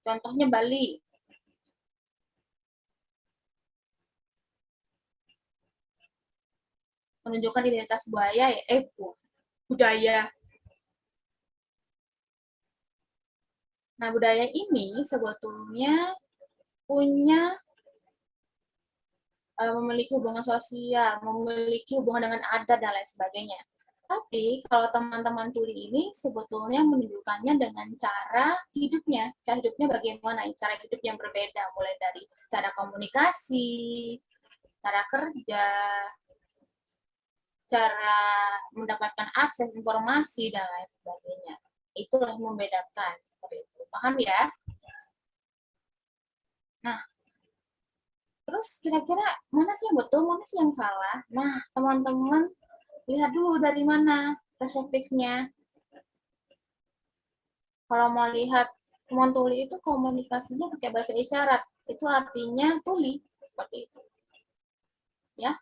contohnya Bali. Menunjukkan identitas budaya. Nah, budaya ini sebetulnya memiliki hubungan sosial, memiliki hubungan dengan adat dan lain sebagainya. Tapi kalau teman-teman tuli ini sebetulnya menunjukkannya dengan cara hidupnya. Cara hidupnya bagaimana? Cara hidup yang berbeda, mulai dari cara komunikasi, cara kerja, cara mendapatkan akses informasi, dan lain sebagainya. Itulah yang membedakan. Seperti itu. Paham ya? Nah, terus kira-kira mana sih yang betul, mana sih yang salah? Nah, teman-teman lihat dulu dari mana perspektifnya. Kalau mau lihat teman tuli itu komunikasinya pakai bahasa isyarat, itu artinya tuli, seperti itu. Ya,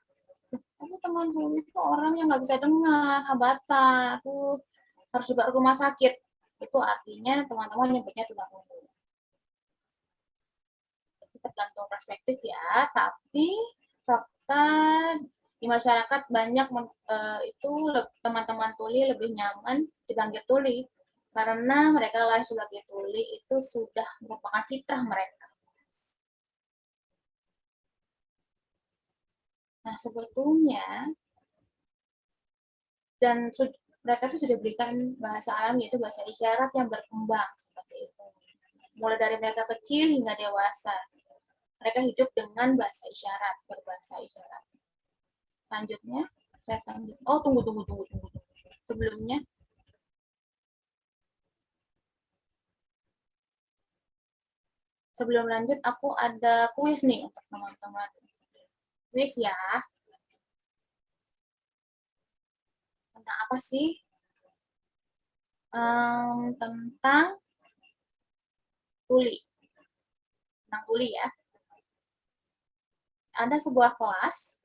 tapi teman tuli itu orang yang nggak bisa dengar, hambatan, harus dibawa ke rumah sakit. Itu artinya teman-teman nyebutnya tunarungu. Itu tergantung perspektif ya, tapi fakta di masyarakat banyak itu teman-teman tuli lebih nyaman dipanggil tuli karena mereka lahir sebagai tuli itu sudah merupakan fitrah mereka. Nah, sebetulnya dan mereka itu sudah berikan bahasa alami, yaitu bahasa isyarat yang berkembang seperti itu. Mulai dari mereka kecil hingga dewasa, mereka hidup dengan bahasa isyarat, berbahasa isyarat. Selanjutnya, Saya sambil. Oh, tunggu. Sebelumnya, sebelum lanjut, aku ada kuis nih untuk teman-teman. Kuis ya, tentang apa sih? Tentang tuli. Tentang tuli ya. Ada sebuah kelas.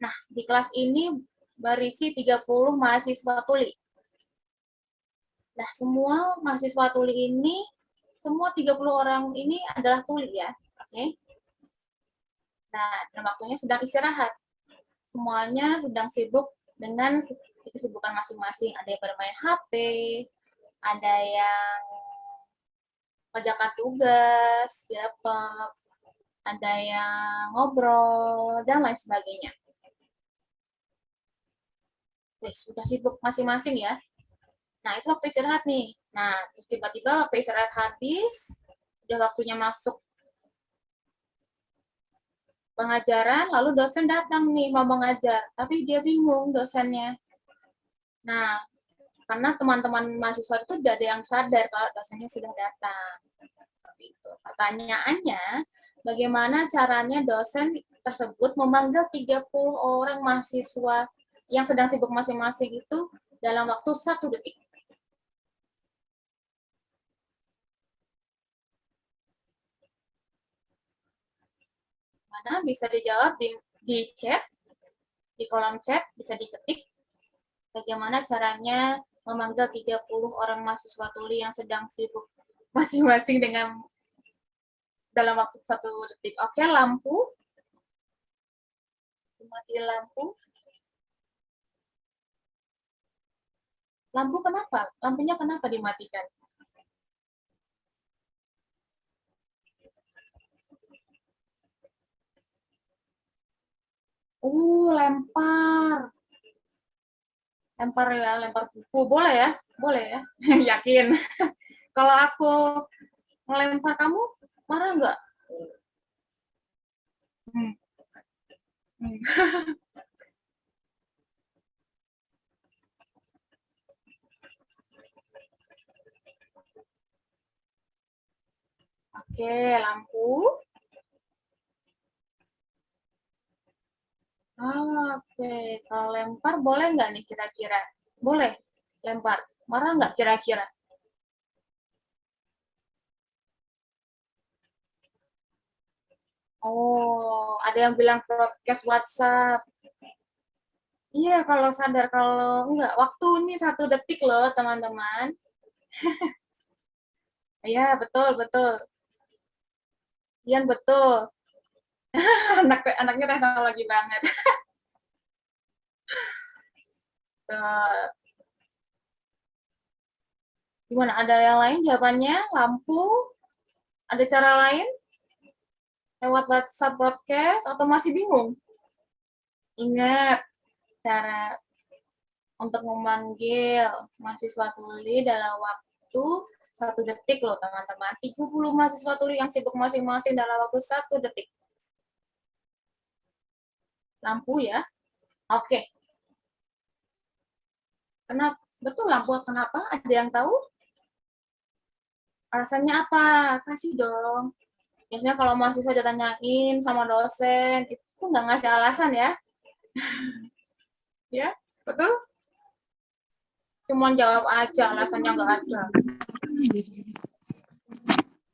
Nah, di kelas ini berisi 30 mahasiswa tuli. Nah, semua mahasiswa tuli ini, semua 30 orang ini adalah tuli ya. Oke. Nah, dan waktunya sedang istirahat. Semuanya sedang sibuk dengan kesibukan masing-masing. Ada yang bermain HP, ada yang mengerjakan tugas, laptop, ada yang ngobrol, dan lain sebagainya. Sudah sibuk masing-masing ya. Nah, itu waktu istirahat nih. Nah, terus tiba-tiba waktu istirahat habis, udah waktunya masuk pengajaran, lalu dosen datang nih mau mengajar, tapi dia bingung dosennya. Nah, karena teman-teman mahasiswa itu tidak ada yang sadar kalau dosennya sudah datang. Pertanyaannya, bagaimana caranya dosen tersebut memanggil 30 orang mahasiswa yang sedang sibuk masing-masing itu dalam waktu 1 detik? Mana bisa dijawab di chat, di kolom chat, bisa diketik bagaimana caranya memanggil 30 orang mahasiswa tuli yang sedang sibuk masing-masing dengan dalam waktu 1 detik. Oke, lampu. Mati lampu. Lampu kenapa? Lampunya kenapa dimatikan? Lempar. Lempar ya, lempar buku. Boleh ya? Boleh ya? Yakin. Kalau aku ngelempar kamu, marah nggak? Hmm. Oke, lampu. Oke, kalau lempar boleh nggak nih kira-kira? Boleh, lempar. Marah nggak kira-kira? Oh, ada yang bilang broadcast WhatsApp. Iya, kalau sadar, kalau enggak. Waktu ini 1 detik loh, teman-teman. Iya, betul. Ian, betul. Anaknya teknologi banget. Gimana, ada yang lain jawabannya? Lampu? Ada cara lain? Lewat WhatsApp broadcast? Atau masih bingung? Ingat, cara untuk memanggil mahasiswa tuli dalam waktu 1 detik loh teman-teman. 30 mahasiswa tuli yang sibuk masing-masing dalam waktu 1 detik. Lampu ya. Oke. Kenapa? Betul lampu kenapa? Ada yang tahu? Alasannya apa? Kasih dong. Biasanya kalau mahasiswa ditanyain sama dosen, itu nggak ngasih alasan ya. Ya, betul? Cuman jawab aja, alasannya nggak ada.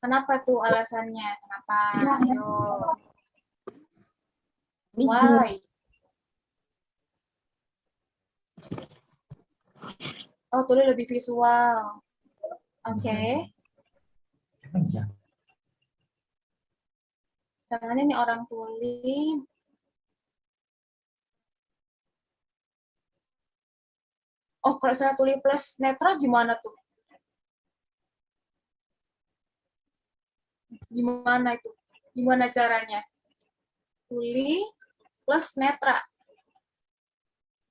Kenapa tuh alasannya? Kenapa? Ayo. Why? Oh, tuli lebih visual. Oke. Caranya nih orang tuli. Oh, kalau saya tuli plus netra gimana tuh? Gimana itu? Gimana caranya? Tuli plus netra.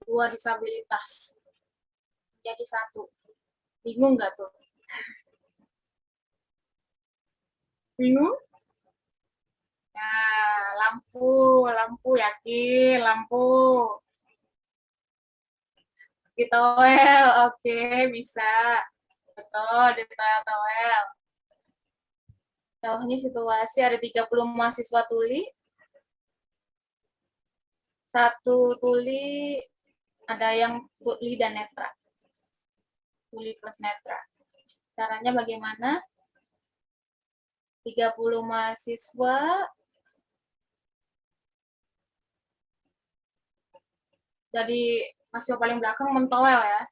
2 disabilitas. Jadi 1. Bingung nggak tuh? Bingung? Nah, lampu yakin, lampu. Ditowel, oke, bisa. Betul, ditowel. Contohnya situasi ada 30 mahasiswa tuli. Satu tuli, ada yang tuli dan netra. Tuli plus netra. Caranya bagaimana? 30 mahasiswa dari mahasiswa paling belakang mentowel ya.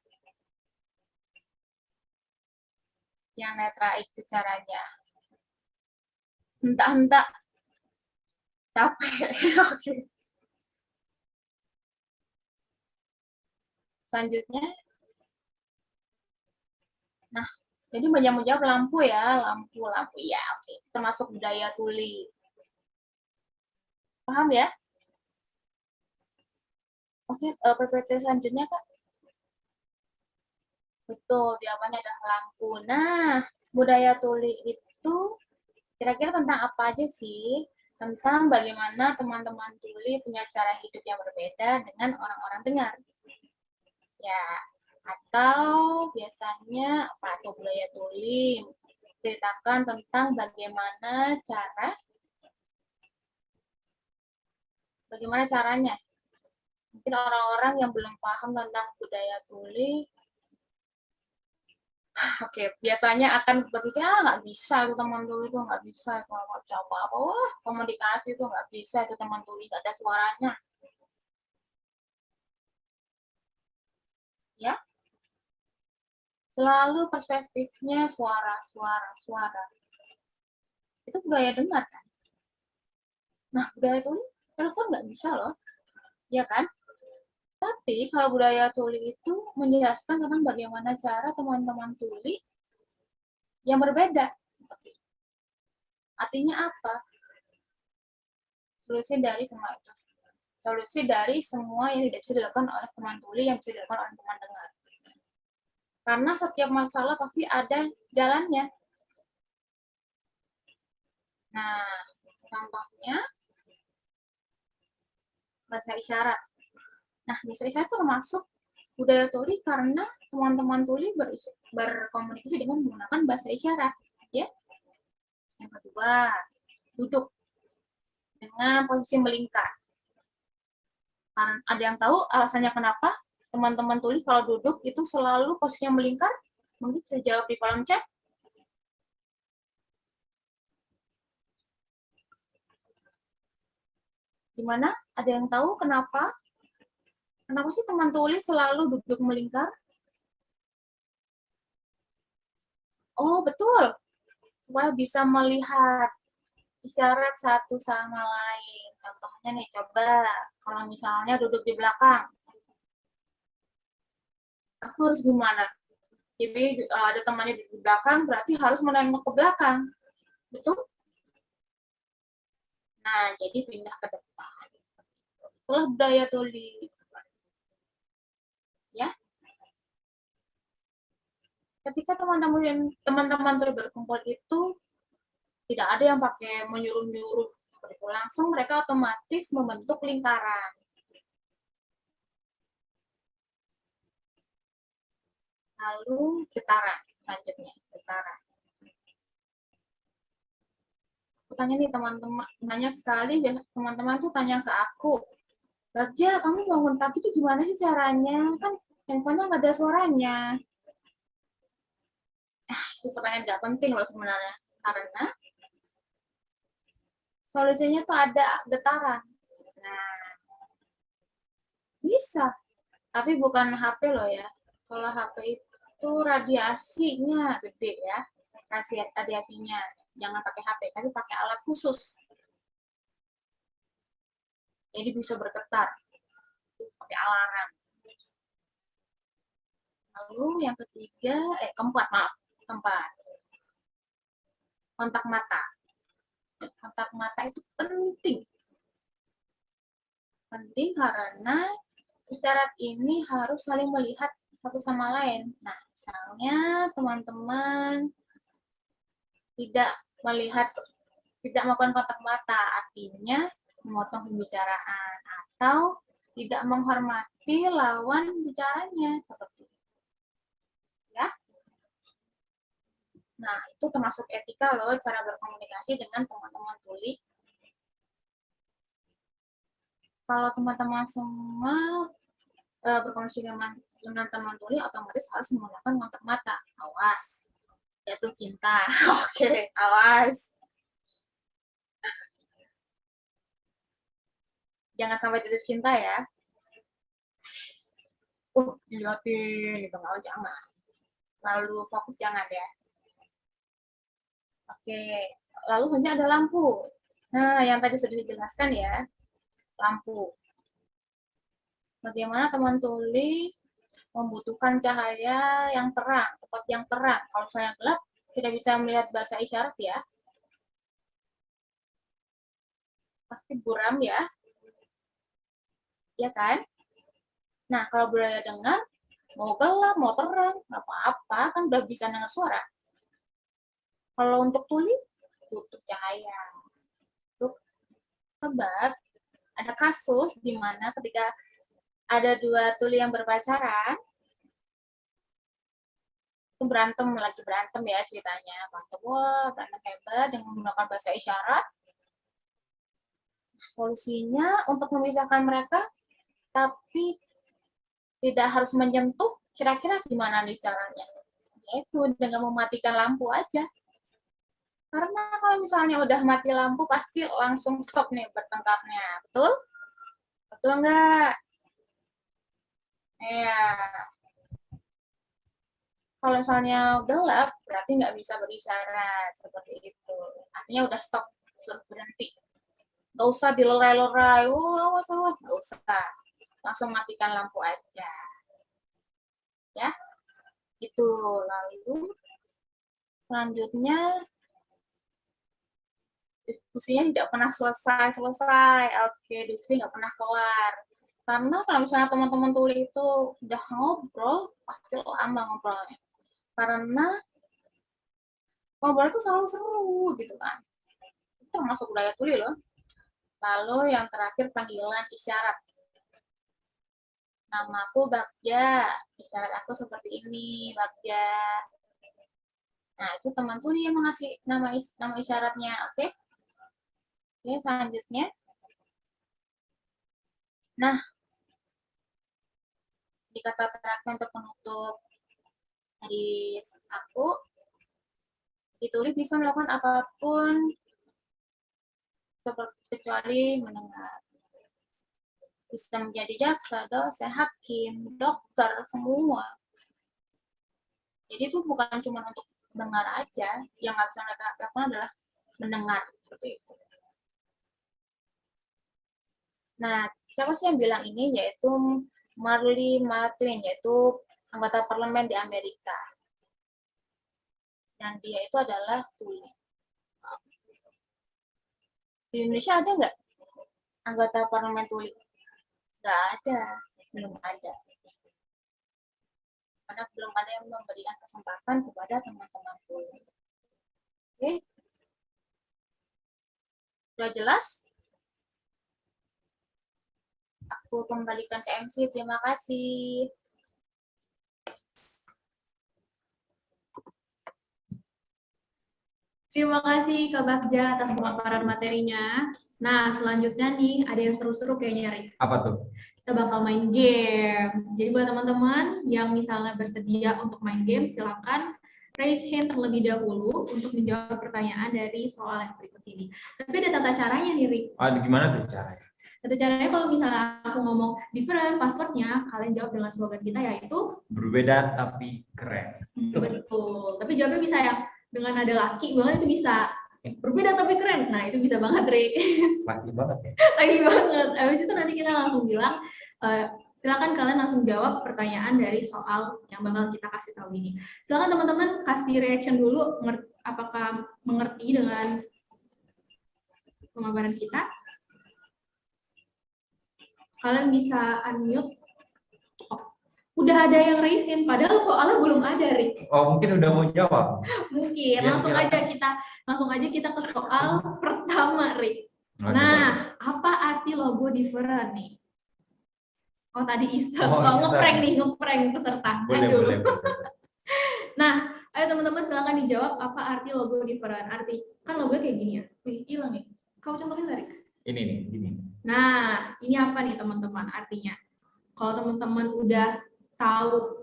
Yang netra itu caranya. Hentak-hentak. Capek. Oke. Selanjutnya. Nah, jadi menjawab lampu ya. Lampu ya. Oke. Termasuk budaya tuli. Paham ya? Oke, PPT selanjutnya Kak. Betul, jawabannya adalah lampu. Nah, budaya tuli itu kira-kira tentang apa aja sih? Tentang bagaimana teman-teman tuli punya cara hidup yang berbeda dengan orang-orang dengar. Ya, atau biasanya apa itu budaya tuli? Ceritakan tentang bagaimana caranya. Mungkin orang-orang yang belum paham tentang budaya tuli, oke, biasanya akan berpikir, nggak bisa itu teman tuli itu nggak bisa, nggak bisa apa-apa, wah komunikasi itu nggak bisa itu teman tuli, nggak ada suaranya. Ya, selalu perspektifnya suara. Itu budaya dengar kan? Nah, budaya tuli, telepon nggak bisa loh, ya kan? Tapi kalau budaya tuli itu menjelaskan tentang bagaimana cara teman-teman tuli yang berbeda. Artinya apa? Solusi dari semua itu. Solusi dari semua yang tidak bisa dilakukan oleh teman tuli yang bisa dilakukan oleh teman dengar. Karena setiap masalah pasti ada jalannya. Nah, contohnya bahasa isyarat. Nah, bahasa isyarat itu termasuk budaya tuli karena teman-teman tuli berkomunikasi dengan menggunakan bahasa isyarat. Ya. Yang kedua, duduk dengan posisi melingkar. Karena ada yang tahu alasannya kenapa teman-teman tuli kalau duduk itu selalu posisinya melingkar? Mungkin bisa jawab di kolom chat. Gimana? Ada yang tahu kenapa? Kenapa sih teman tuli selalu duduk melingkar? Oh, betul. Supaya bisa melihat isyarat satu sama lain. Contohnya nih, coba kalau misalnya duduk di belakang. Aku harus gimana? Jadi ada temannya di belakang, berarti harus menengok ke belakang. Betul? Nah, jadi pindah ke depan. Itulah budaya tuli. Ya. Ketika teman-teman tuli berkumpul itu tidak ada yang pakai menyuruh-nyuruh seperti itu. Langsung mereka otomatis membentuk lingkaran. Lalu getaran, selanjutnya getaran. Aku tanya nih teman-teman, banyak sekali teman-teman tuh tanya ke aku, Bagja, kamu bangun pagi itu gimana sih caranya? Kan handphonenya nggak ada suaranya. Itu pertanyaan nggak penting loh sebenarnya. Karena solusinya tuh ada getaran. Nah, bisa. Tapi bukan HP loh ya. Kalau HP itu radiasinya gede ya. Radiasinya. Jangan pakai HP, tapi pakai alat khusus. Jadi bisa bergetar. Pakai alarm. Lalu yang ketiga, keempat. Kontak mata. Kontak mata itu penting. Penting karena isyarat ini harus saling melihat satu sama lain. Nah, misalnya teman-teman tidak melakukan kontak mata, artinya memotong pembicaraan atau tidak menghormati lawan bicaranya seperti itu. Ya. Nah, itu termasuk etika loh, cara berkomunikasi dengan teman-teman tuli. Kalau teman-teman semua berkomunikasi dengan teman tuli, otomatis harus menggunakan kontak mata. Awas, jatuh cinta. Oke, awas. Jangan sampai jatuh cinta ya. Dilihatin, gitu, jangan. Lalu fokus jangan ya. Oke, lalu selanjutnya ada lampu. Nah, yang tadi sudah dijelaskan ya, lampu. Bagaimana teman tuli membutuhkan cahaya yang terang, tempat yang terang. Kalau saya gelap, tidak bisa melihat bahasa isyarat ya. Pasti buram ya. Ya kan? Nah, kalau budaya dengar, mau gelap, mau terang, nggak apa-apa, kan udah bisa dengar suara. Kalau untuk tuli, butuh cahaya. Untuk sebab ada kasus di mana ketika ada dua tuli yang berpacaran, itu lagi berantem ya ceritanya. Berantem hebat dengan menggunakan bahasa isyarat. Solusinya untuk memisahkan mereka, tapi tidak harus menyentuh, kira-kira gimana nih caranya? Yaitu dengan mematikan lampu aja. Karena kalau misalnya udah mati lampu, pasti langsung stop nih bertengkarnya. Betul? Betul nggak? Ya. Kalau misalnya gelap, berarti nggak bisa berisyarat. Seperti itu. Artinya udah stop, sudah berhenti. Nggak usah dilerai-lerai. Awas, nggak usah. Langsung matikan lampu aja. Ya. Itu. Lalu, selanjutnya, diskusinya tidak pernah selesai. Oke, diskusi nggak pernah kelar. Karena kalau misalnya teman-teman tuli itu udah ngobrol, pasti lama ngobrolnya. Karena ngobrol itu selalu seru gitu kan. Itu termasuk budaya tuli loh. Lalu yang terakhir panggilan isyarat. Namaku Bagja, isyarat aku seperti ini, Bagja. Nah, itu teman tuli yang mengasih nama isyaratnya, oke? Oke, selanjutnya. Nah, di kata terakhir untuk penutup dari aku, dituli bisa melakukan apapun seperti kecuali mendengar. Bisa menjadi jaksa, dosen, hakim, dokter, semua. Jadi itu bukan cuma untuk dengar aja, yang nggak bisa mereka lakukan adalah mendengar seperti itu. Nah, siapa sih yang bilang ini? Yaitu Marley Martin, yaitu anggota parlemen di Amerika. Dan dia itu adalah tuli. Di Indonesia ada nggak anggota parlemen tuli? Nggak ada, belum ada. Karena belum ada yang memberikan kesempatan kepada teman-teman tuli. Oke? Sudah jelas? Aku kembalikan ke MC, terima kasih. Terima kasih Kak Bagja atas pemaparan materinya. Nah, selanjutnya nih ada yang seru-seru kayaknya, Rik. Apa tuh? Kita bakal main games. Jadi buat teman-teman yang misalnya bersedia untuk main game, silakan raise hand terlebih dahulu untuk menjawab pertanyaan dari soal yang berikut ini. Tapi ada tata caranya nih, Rik. Gimana tuh caranya? Tata caranya kalau misalnya aku ngomong different passwordnya, kalian jawab dengan slogan kita yaitu berbeda tapi keren. Betul. Tapi jawabnya bisa yang dengan nada laki banget, itu bisa. Berbeda tapi keren. Nah, itu bisa banget, Rik. Laki banget ya. Lagi banget. Habis itu nanti kita langsung bilang, silakan kalian langsung jawab pertanyaan dari soal yang bakal kita kasih tahu ini. Silakan teman-teman kasih reaction dulu, apakah mengerti dengan pemaparan kita. Kalian bisa unmute. Oh, udah ada yang raise hand, padahal soalnya belum ada, Rik. Oh, mungkin udah mau jawab. Mungkin. Ya, langsung aja kita ke soal pertama, Rik. Oke, nah, apa arti logo different nih? Oh tadi iseng. Oh, Oh, iseng. ngeprank peserta. Boleh, Aduh. boleh. Nah, ayo teman-teman silakan dijawab apa arti logo different. Arti kan logo kayak gini ya. Wih, hilang ya. Kau contohin Larik. Ini nih, gini. Nah, ini apa nih teman-teman artinya? Kalau teman-teman udah tahu,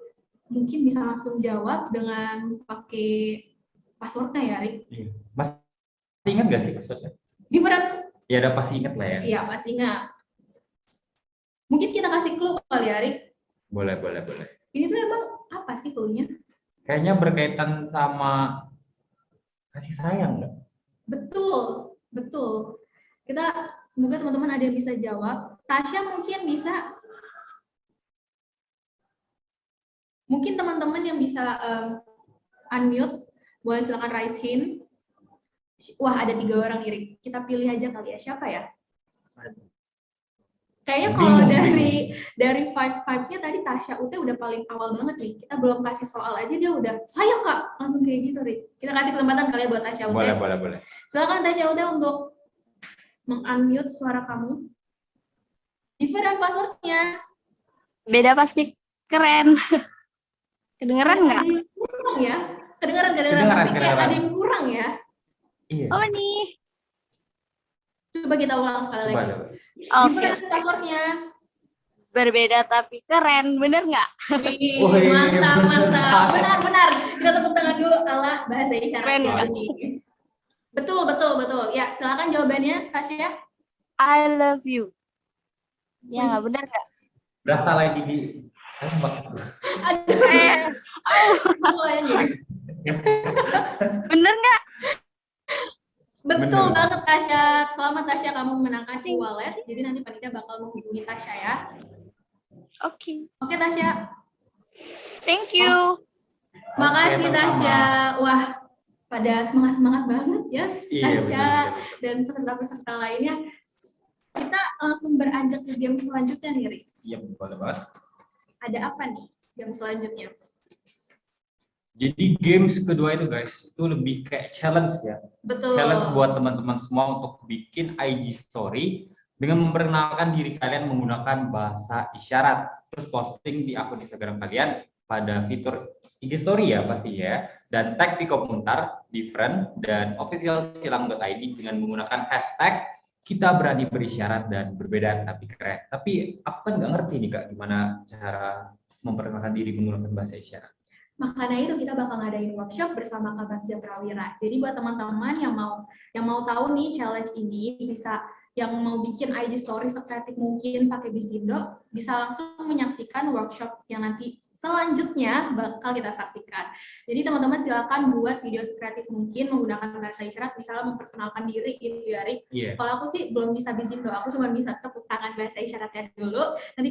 mungkin bisa langsung jawab dengan pakai passwordnya ya, Rik. Iya. Mas ingat nggak sih maksudnya? Different. Ya udah pasti ingat lah ya. Iya, pasti nggak. Mungkin kita kasih clue kali ya, Rik. Boleh. Ini tuh emang apa sih clue-nya? Kayaknya berkaitan sama kasih sayang nggak? Betul, betul. Kita semoga teman-teman ada yang bisa jawab. Tasya mungkin bisa. Mungkin teman-teman yang bisa unmute, boleh silakan raise hand. Wah, ada 3 orang nih. Kita pilih aja kali ya. Siapa ya? Kayaknya kalau dari vibes-nya tadi Tasya Ute udah paling awal banget nih. Kita belum kasih soal aja dia udah sayang Kak, langsung kayak gitu, Rik. Kita kasih kesempatan kali ya buat Tasya Ute. Boleh. Silakan Tasya Ute untuk meng-unmute suara kamu. Different passwordnya. Beda pasti keren. Kedengeran nggak? Kurang ya? Kedengeran. Kedengeran. Ada yang kurang ya? Iya. Oh nih. Coba kita ulang sekali lagi. Coba. Oke. Different passwordnya. Berbeda tapi keren, bener nggak? Wih, Mantap. Benar. Kita tepuk tangan dulu ala bahasa isyarat Keren, ya. Kak. Betul. Ya, silakan jawabannya, Tasya. I love you. Ya nggak bener nggak? Berasa lagi di tembak. Aduh. Bener nggak? Betul Bener. banget, Tasya. Selamat, Tasya, kamu memenangkan e-wallet. Jadi nanti panitia bakal menghubungi Tasya ya. Oke. Oke, Tasya. Thank you. Makasih, sama-sama. Tasya. Wah, pada semangat banget ya, Iya, Tasya bener. dan peserta-peserta lainnya. Kita langsung beranjak ke game selanjutnya nih, Rik. Iya, boleh banget. Ada apa nih game selanjutnya? Jadi games kedua itu guys, itu lebih kayak challenge ya. Betul. Challenge buat teman-teman semua untuk bikin IG story dengan memperkenalkan diri kalian menggunakan bahasa isyarat. Terus posting di akun Instagram kalian pada fitur IG story ya pasti ya. Dan tag Viko Muntar, Different, dan officialsilang.id dengan menggunakan hashtag kita berani berisyarat dan berbeda tapi keren. Tapi aku kan nggak ngerti nih Kak, gimana cara memperkenalkan diri menggunakan bahasa isyarat. Makanya itu kita bakal ngadain workshop bersama Kak Bagja Prawira. Jadi buat teman-teman yang mau tahu nih challenge ini, bisa yang mau bikin IG story sekreatif mungkin pakai Bisindo, bisa langsung menyaksikan workshop yang nanti selanjutnya bakal kita saksikan. Jadi teman-teman silakan buat video sekreatif mungkin menggunakan bahasa isyarat, misalnya memperkenalkan diri gitu ya, Rik. Iya. Kalau aku sih belum bisa Bisindo, aku cuma bisa tepuk tangan bahasa isyaratnya dulu. Nanti